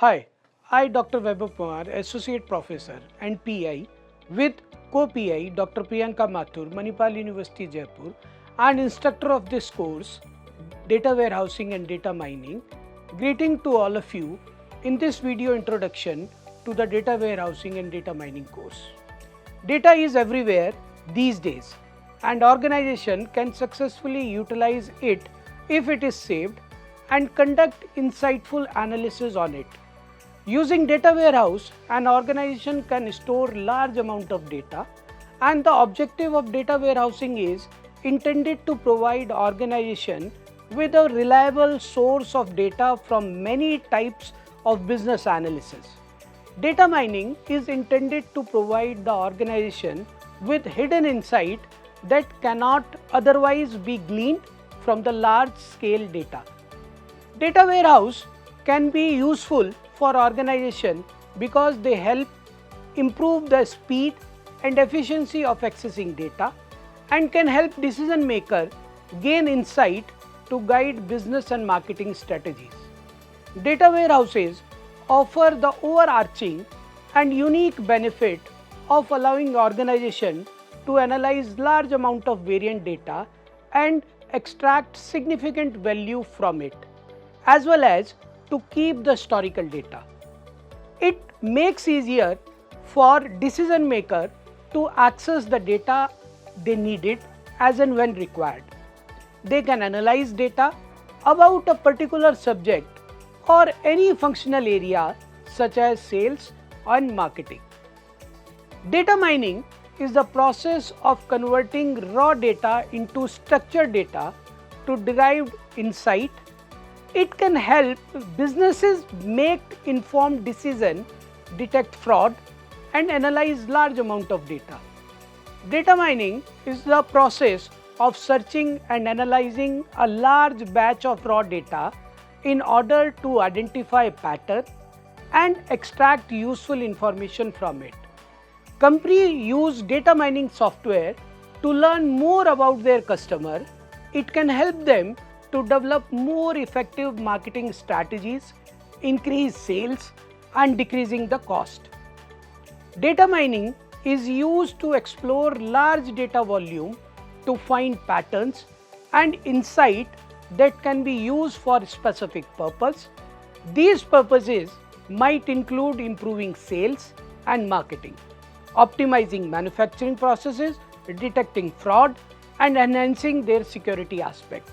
Hi, I Dr. Vaibhav Pawar, Associate Professor and PI with co-PI Dr. Priyanka Mathur, Manipal University, Jaipur, and instructor of this course, Data Warehousing and Data Mining. Greeting to all of you in this video introduction to the Data Warehousing and Data Mining course. Data is everywhere these days, and organization can successfully utilize it if it is saved and conduct insightful analysis on it. Using data warehouse, an organization can store large amount of data, and the objective of data warehousing is intended to provide organization with a reliable source of data from many types of business analysis. Data mining is intended to provide the organization with hidden insight that cannot otherwise be gleaned from the large scale data. Data warehouse can be useful for organization because they help improve the speed and efficiency of accessing data and can help decision maker gain insight to guide business and marketing strategies. Data warehouses offer the overarching and unique benefit of allowing organization to analyze large amount of variant data and extract significant value from it, as well as to keep the historical data. It makes easier for decision maker to access the data they needed as and when required. They can analyze data about a particular subject or any functional area such as sales and marketing. Data mining is the process of converting raw data into structured data to derive insight. It can help businesses make informed decisions, detect fraud, and analyze large amount of data. Data mining is the process of searching and analyzing a large batch of raw data in order to identify a pattern and extract useful information from it. Companies use data mining software to learn more about their customer. It can help them to develop more effective marketing strategies, increase sales, and decreasing the cost. Data mining is used to explore large data volume to find patterns and insight that can be used for specific purpose. These purposes might include improving sales and marketing, optimizing manufacturing processes, detecting fraud, and enhancing their security aspect.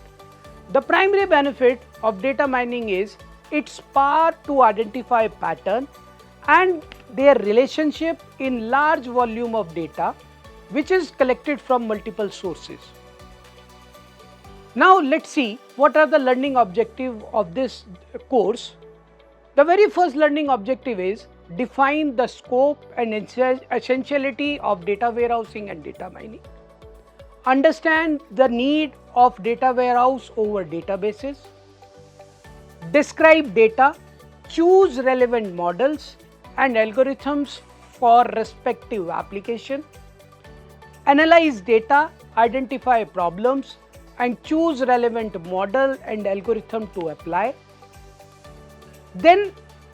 The primary benefit of data mining is its power to identify pattern and their relationship in large volume of data which is collected from multiple sources. Now let's see what are the learning objectives of this course. The very first learning objective is define the scope and essentiality of data warehousing and data mining. Understand the need of data warehouse over databases. Describe data, choose relevant models and algorithms for respective application. Analyze data, identify problems and choose relevant model and algorithm to apply. Then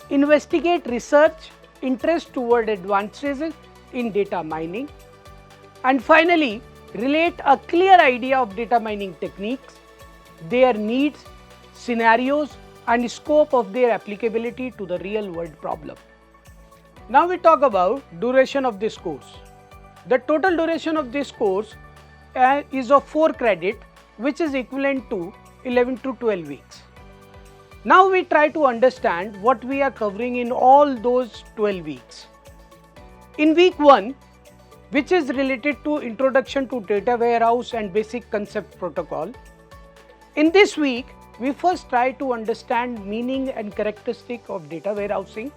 investigate research interest toward advances in data mining. And finally, relate a clear idea of data mining techniques, their needs, scenarios, and scope of their applicability to the real world problem. Now we talk about duration of this course. The total duration of this course is of 4 credit, which is equivalent to 11 to 12 weeks. Now we try to understand what we are covering in all those 12 weeks. In week 1, which is related to introduction to data warehouse and basic concept protocol. In this week, we first try to understand meaning and characteristic of data warehousing,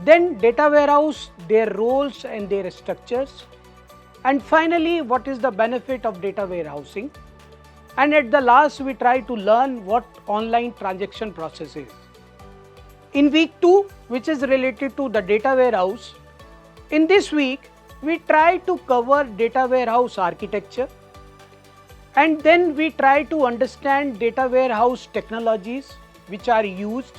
then data warehouse, their roles and their structures, and finally what is the benefit of data warehousing, and at the last we try to learn what online transaction process is. In week 2, which is related to the data warehouse, in this week we try to cover data warehouse architecture, and then we try to understand data warehouse technologies which are used.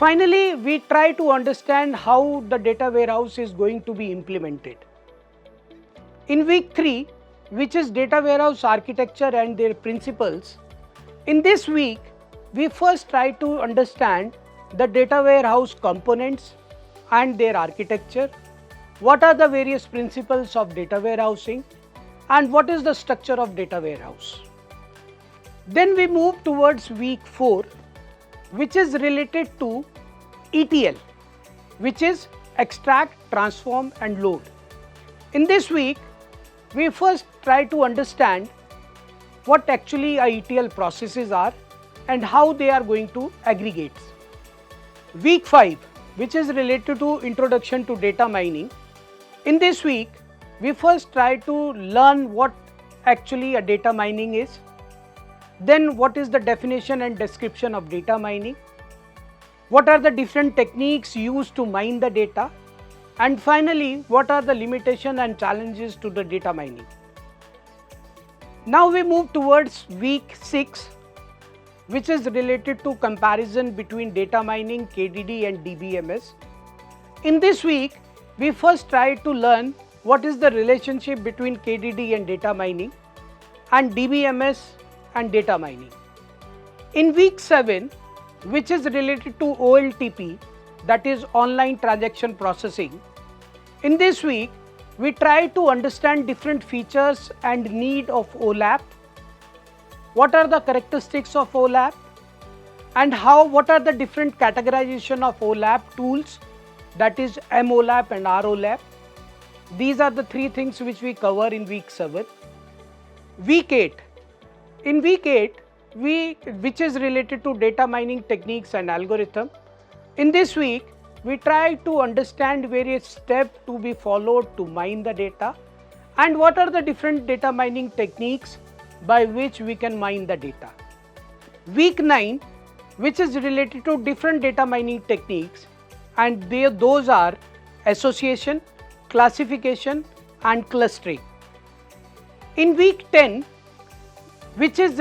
Finally, we try to understand how the data warehouse is going to be implemented. In week 3, which is data warehouse architecture and their principles, in this week, we first try to understand the data warehouse components and their architecture, what are the various principles of data warehousing, and what is the structure of data warehouse. Then we move towards week 4, which is related to ETL, which is extract, transform and load. In this week, we first try to understand what actually ETL processes are and how they are going to aggregate. Week 5, which is related to introduction to data mining. In this week, we first try to learn what actually a data mining is, then what is the definition and description of data mining, what are the different techniques used to mine the data, and finally, what are the limitations and challenges to the data mining. Now we move towards week 6, which is related to comparison between data mining, KDD and DBMS. In this week, we first try to learn what is the relationship between KDD and data mining and DBMS and data mining. In week 7, which is related to OLTP, that is online transaction processing. In this week, we try to understand different features and need of OLAP, what are the characteristics of OLAP, and what are the different categorization of OLAP tools, that is MOLAP and ROLAP. These are the 3 things which we cover in week 7. Week 8. In week 8, which is related to data mining techniques and algorithm. In this week, we try to understand various steps to be followed to mine the data and what are the different data mining techniques by which we can mine the data. Week 9, which is related to different data mining techniques, and those are association, classification and clustering. In week 10, which is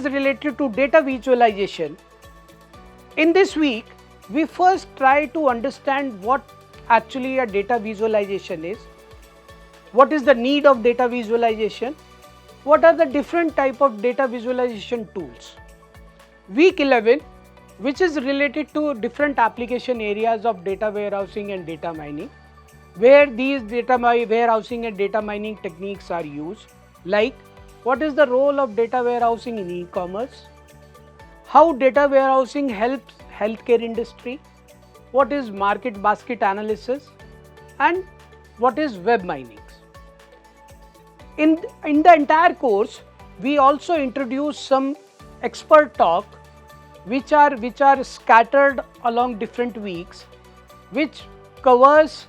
related to data visualization, in this week, we first try to understand what actually a data visualization is, what is the need of data visualization, what are the different type of data visualization tools. Week 11, which is related to different application areas of data warehousing and data mining, where these data warehousing and data mining techniques are used, like what is the role of data warehousing in e-commerce, how data warehousing helps healthcare industry, what is market basket analysis, and what is web mining. In the entire course, we also introduce some expert talk which are scattered along different weeks, which covers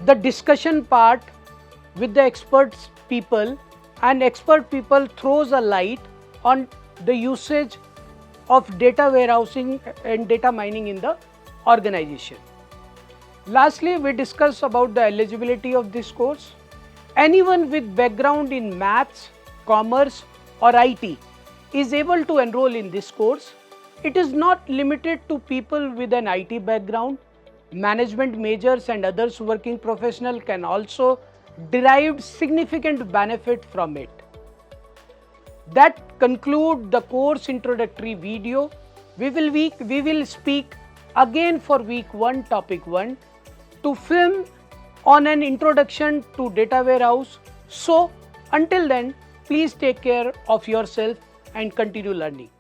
the discussion part with the experts people, and expert people throws a light on the usage of data warehousing and data mining in the organization. Lastly, we discuss about the eligibility of this course. Anyone with background in maths, commerce or IT is able to enroll in this course. It is not limited to people with an IT background. Management majors and others working professional can also derive significant benefit from it. That concludes the course introductory video. We will speak again for week 1, topic 1 to film on an introduction to data warehouse. So until then, please take care of yourself and continue learning.